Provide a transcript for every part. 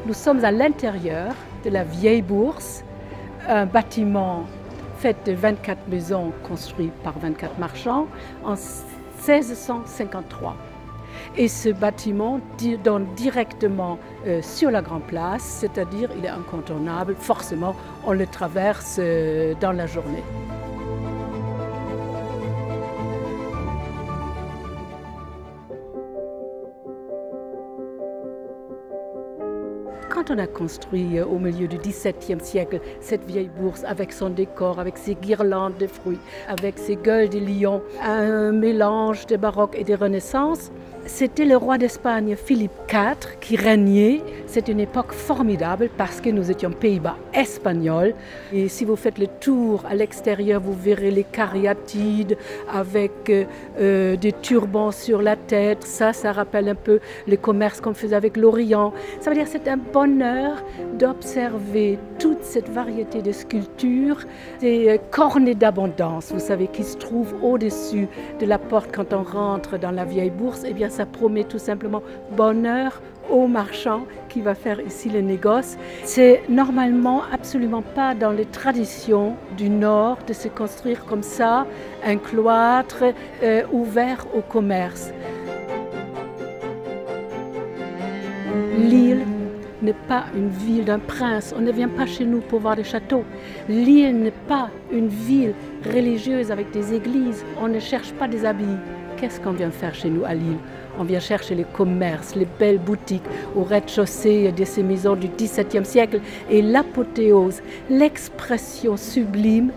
Nous sommes à l'intérieur de la vieille bourse, un bâtiment fait de 24 maisons construites par 24 marchands en 1653. Et ce bâtiment donne directement sur la Grande Place, c'est-à-dire il est incontournable, forcément on le traverse dans la journée. Quand on a construit au milieu du XVIIe siècle cette vieille bourse avec son décor, avec ses guirlandes de fruits, avec ses gueules de lions, un mélange de baroque et de renaissance, c'était le roi d'Espagne Philippe IV qui régnait. C'est une époque formidable parce que nous étions Pays-Bas espagnols. Et si vous faites le tour à l'extérieur, vous verrez les cariatides avec des turbans sur la tête. Ça rappelle un peu le commerce qu'on faisait avec l'Orient. Ça veut dire que c'est un bonheur d'observer toute cette variété de sculptures, des cornets d'abondance, vous savez, qui se trouvent au-dessus de la porte quand on rentre dans la vieille bourse. Eh bien, ça promet tout simplement bonheur au marchand qui va faire ici le négoce. C'est normalement absolument pas dans les traditions du Nord de se construire comme ça, un cloître ouvert au commerce. Lille n'est pas une ville d'un prince. On ne vient pas chez nous pour voir des châteaux. Lille n'est pas une ville religieuse avec des églises. On ne cherche pas des abbayes. Qu'est-ce qu'on vient faire chez nous à Lille? On vient chercher les commerces, les belles boutiques au rez-de-chaussée de ces maisons du XVIIe siècle. Et l'apothéose, l'expression sublime,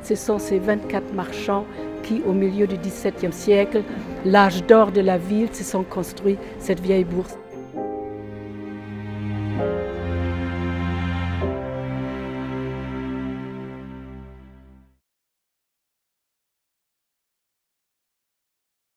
ce sont ces 24 marchands qui, au milieu du XVIIe siècle, l'âge d'or de la ville, se sont construits cette vieille bourse.